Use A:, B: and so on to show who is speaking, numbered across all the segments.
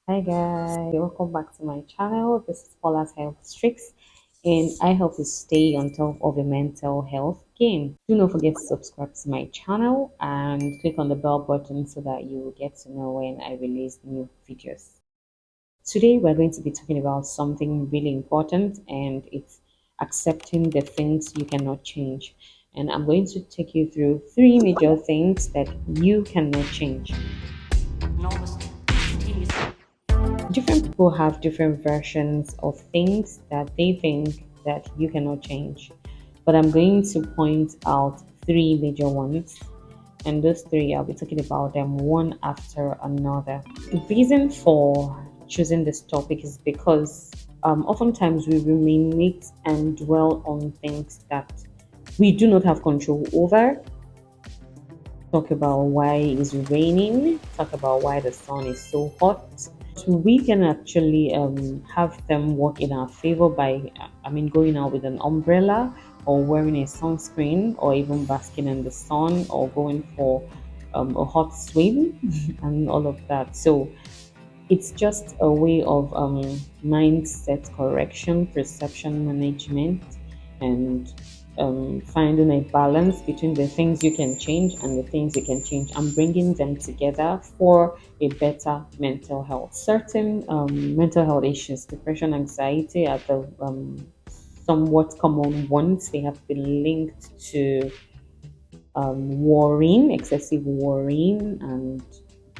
A: Hi guys, welcome back to my channel. This is Paula's Health Tricks, and I help you stay on top of your mental health game. Do not forget to subscribe to my channel and click on the bell button so that you will get to know when I release new videos. Today we're going to be talking about something really important, and it's accepting the things you cannot change. And I'm going to take you through three major things that you cannot change. Different people have different versions of things that they think that you cannot change, but I'm going to point out three major ones, and those three I'll be talking about them one after another. The reason for choosing this topic is because oftentimes we ruminate and dwell on things that we do not have control over. Talk about why it's raining, talk about why the sun is so hot. We can actually have them work in our favor by, going out with an umbrella or wearing a sunscreen or even basking in the sun or going for a hot swim and all of that. So it's just a way of mindset correction, perception management, and finding a balance between the things you can change and the things you can change and bringing them together for a better mental health. Certain mental health issues, depression, anxiety, are the somewhat common ones. They have been linked to worrying, excessive worrying, and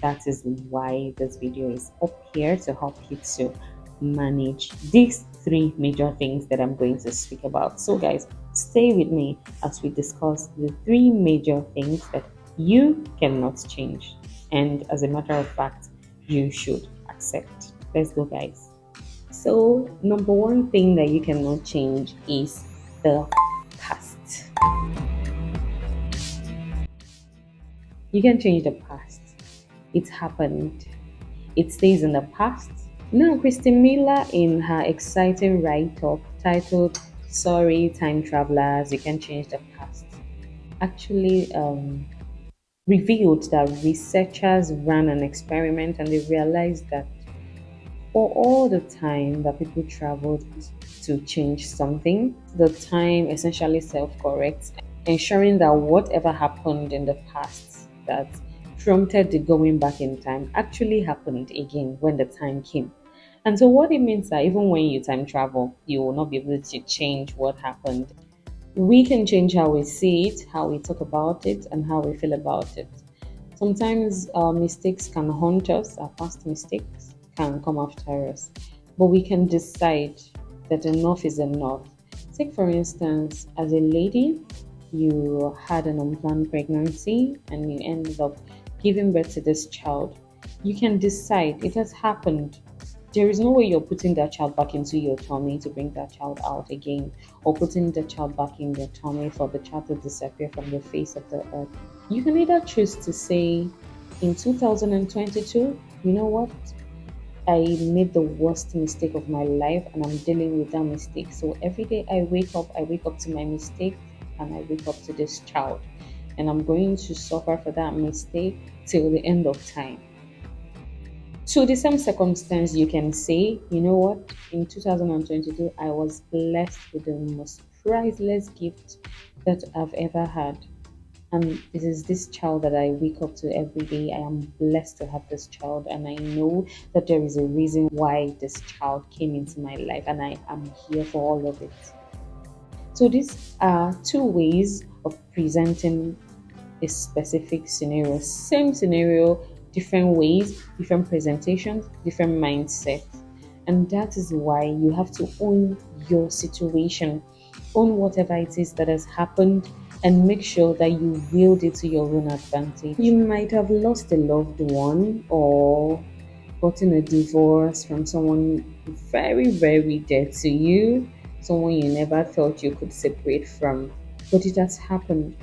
A: that is why this video is up here to help you to manage these three major things that I'm going to speak about. So, guys, stay with me as we discuss the three major things that you cannot change, and as a matter of fact, you should accept. Let's go, guys. So, number one thing that you cannot change is the past. You can change the past. It happened. It stays in the past. Now, Christine Miller, in her exciting write up titled Sorry, Time Travelers, You Can Change the Past, actually revealed that researchers ran an experiment and they realized that for all the time that people traveled to change something, the time essentially self corrects, ensuring that whatever happened in the past that prompted the going back in time actually happened again when the time came. And so, what it means that even when you time travel, you will not be able to change what happened. We can change how we see it, how we talk about it, and how we feel about it. Sometimes our mistakes can haunt us, our past mistakes can come after us, but we can decide that enough is enough. Take, for instance, as a lady, you had an unplanned pregnancy and you ended up giving birth to this child. You can decide it has happened. There is no way you're putting that child back into your tummy to bring that child out again, or putting the child back in your tummy for the child to disappear from the face of the earth. You can either choose to say, in 2022, you know what? I made the worst mistake of my life and I'm dealing with that mistake. So every day I wake up to my mistake and I wake up to this child. And I'm going to suffer for that mistake till the end of time. To the same circumstance, you can say, you know what, in 2022, I was blessed with the most priceless gift that I've ever had. And it is this child that I wake up to every day. I am blessed to have this child, and I know that there is a reason why this child came into my life, and I am here for all of it. So, these are two ways of presenting a specific scenario. Same scenario, different ways, different presentations, different mindset. And that is why you have to own your situation, own whatever it is that has happened, and make sure that you wield it to your own advantage. You might have lost a loved one or gotten a divorce from someone very, very dear to you, someone you never thought you could separate from, but it has happened.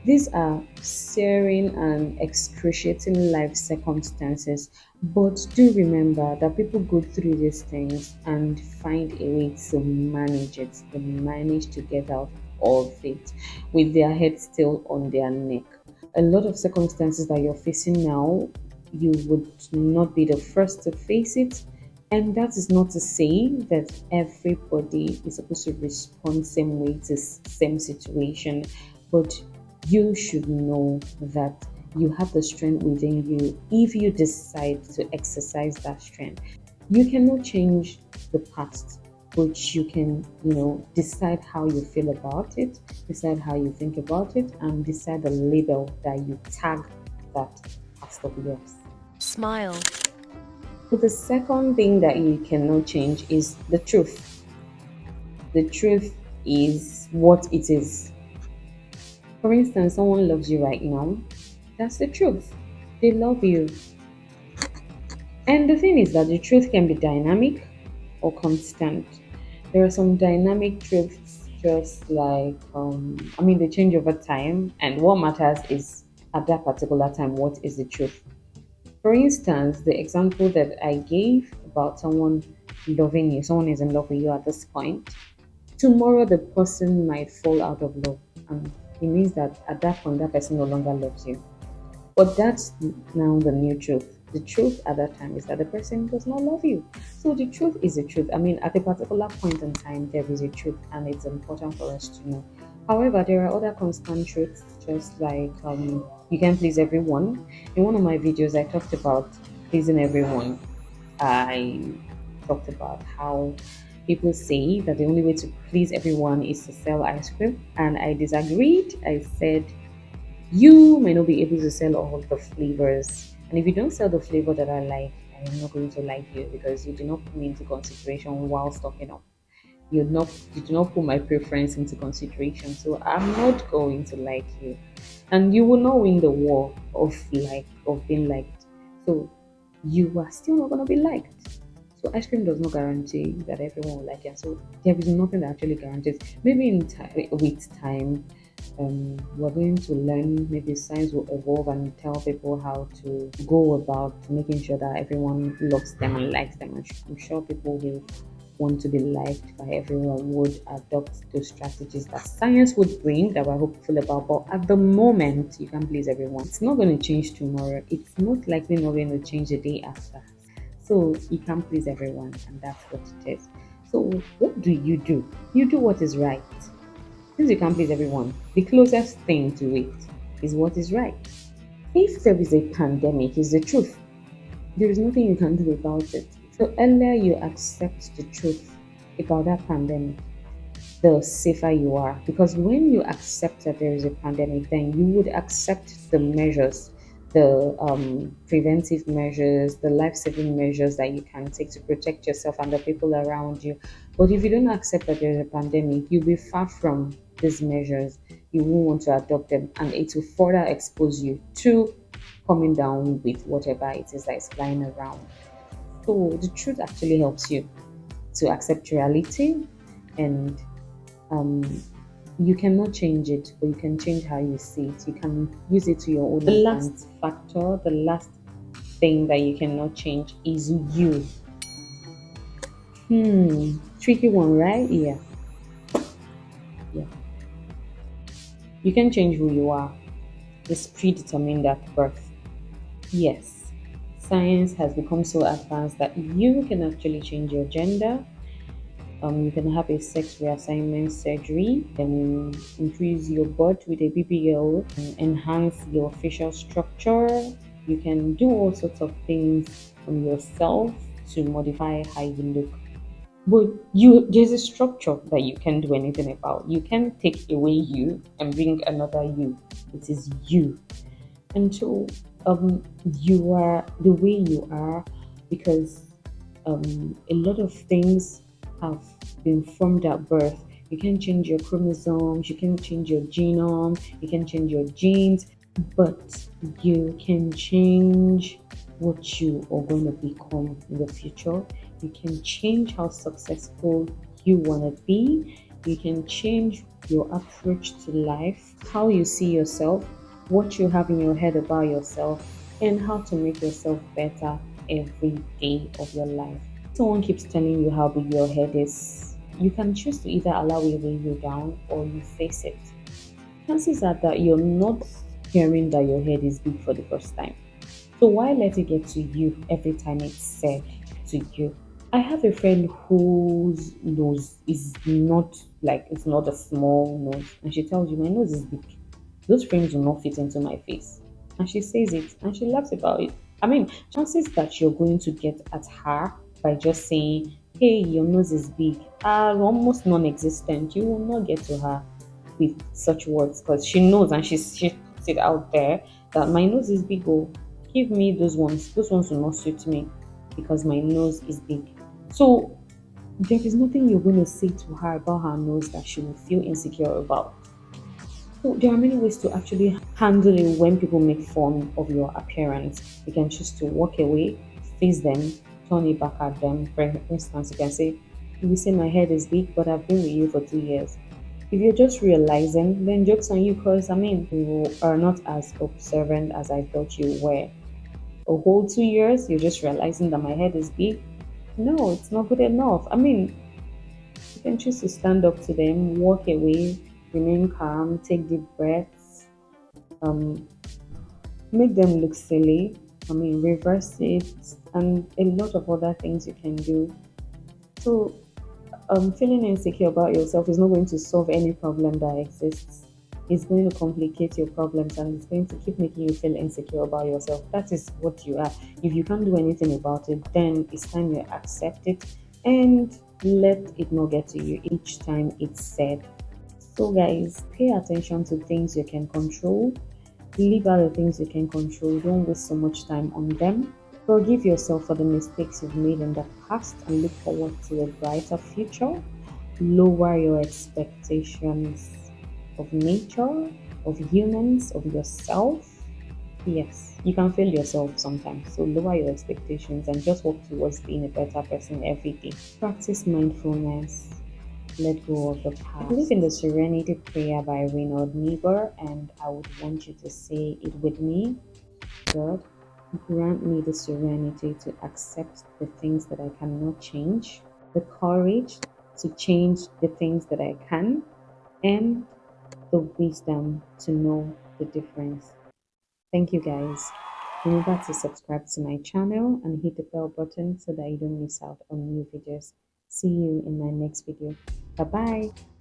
A: These are searing and excruciating life circumstances, but do remember that people go through these things and find a way to manage it. They manage to get out of it with their head still on their neck. A lot of circumstances that you're facing now, you would not be the first to face it. And that is not to say that everybody is supposed to respond same way to same situation, but you should know that you have the strength within you if you decide to exercise that strength. You cannot change the past, but you can, decide how you feel about it, decide how you think about it, and decide the label that you tag that past of yours.
B: Smile.
A: So the second thing that you cannot change is the truth. The truth is what it is. For instance, someone loves you right now. That's the truth. They love you. And the thing is that the truth can be dynamic or constant. There are some dynamic truths, just like, they change over time, and what matters is at that particular time, what is the truth. For instance, the example that I gave about someone loving you, someone is in love with you at this point. Tomorrow, the person might fall out of love, and it means that at that point, that person no longer loves you. But that's now the new truth. The truth at that time is that the person does not love you. So the truth is the truth. At a particular point in time, there is a truth, and it's important for us to know. However, there are other constant truths, just like you can please everyone. In one of my videos, I talked about pleasing everyone. I talked about how people say that the only way to please everyone is to sell ice cream, and I disagreed. I said you may not be able to sell all the flavors. And if you don't sell the flavor that I like, I am not going to like you because you do not put me into consideration while stocking up. You do not put my preference into consideration. So I'm not going to like you. And you will not win the war of being liked. So you are still not gonna be liked. So ice cream does not guarantee that everyone will like it. So there is nothing that actually guarantees. Maybe with time, we're going to learn. Maybe science will evolve and tell people how to go about making sure that everyone loves them and likes them. And I'm sure people who want to be liked by everyone would adopt those strategies that science would bring that we're hopeful about. But at the moment, you can please everyone. It's not going to change tomorrow. It's most likely not going to change the day after. So you can't please everyone, and that's what it is. So what do? You do what is right. Since you can't please everyone, the closest thing to it is what is right. If there is a pandemic, is the truth. There is nothing you can do about it. So earlier you accept the truth about that pandemic, the safer you are. Because when you accept that there is a pandemic, then you would accept the measures, the preventive measures, the life saving measures that you can take to protect yourself and the people around you. But if you don't accept that there is a pandemic, you'll be far from these measures. You won't want to adopt them, and it will further expose you to coming down with whatever it is that is flying around. So the truth actually helps you to accept reality, and um, you cannot change it, but you can change how you see it. You can use it to your own advantage. Last factor, the last thing that you cannot change is you. Tricky one, right? Yeah, yeah. You can change who you are. It's predetermined at birth. Yes, science has become so advanced that you can actually change your gender. You can have a sex reassignment surgery, then increase your butt with a BBL, and enhance your facial structure. You can do all sorts of things on yourself to modify how you look. But there's a structure that you can't do anything about. You can't take away you and bring another you. It is you. And so you are the way you are because a lot of things have been formed at birth. You can change your chromosomes, you can change your genome, you can change your genes, but you can change what you are going to become in the future. You can change how successful you want to be. You can change your approach to life, how you see yourself, what you have in your head about yourself, and how to make yourself better every day of your life. Someone keeps telling you how big your head is. You can choose to either allow it weigh you down or you face it. Chances are that you're not hearing that your head is big for the first time. So why let it get to you every time it's said to you? I have a friend whose nose is not like it's not a small nose, and she tells you my nose is big. Those frames will not fit into my face. And she says it and she laughs about it. I mean, chances that you're going to get at her by just saying, hey, your nose is big, are almost non existent. You will not get to her with such words because she knows and she puts it out there that my nose is big. Oh, give me those ones. Those ones will not suit me because my nose is big. So there is nothing you're going to say to her about her nose that she will feel insecure about. So there are many ways to actually handle it when people make fun of your appearance. You can choose to walk away, face them, turn it back at them. For instance, you can say, you say my head is big, but I've been with you for 2 years. If you're just realizing, then jokes on you because I mean you are not as observant as I thought you were. A whole 2 years, you're just realizing that my head is big. No, it's not good enough. I mean, you can choose to stand up to them, walk away, remain calm, take deep breaths, um, make them look silly. I mean, reverse it, and a lot of other things you can do. So, feeling insecure about yourself is not going to solve any problem that exists. It's going to complicate your problems and it's going to keep making you feel insecure about yourself. That is what you are. If you can't do anything about it, then it's time you accept it and let it not get to you each time it's said. So, guys, pay attention to things you can control. Leave out the things you can control. Don't waste so much time on them. Forgive yourself for the mistakes you've made in the past and look forward to a brighter future. Lower your expectations of nature, of humans, of yourself. Yes, you can fail yourself sometimes. So lower your expectations and just work towards being a better person every day. Practice mindfulness. Let go of the past. I believe in the Serenity Prayer by Reynold Niebuhr, and I would want you to say it with me. God, grant me the serenity to accept the things that I cannot change, the courage to change the things that I can, and the wisdom to know the difference. Thank you guys. Remember to subscribe to my channel and hit the bell button so that you don't miss out on new videos. See you in my next video. Bye bye.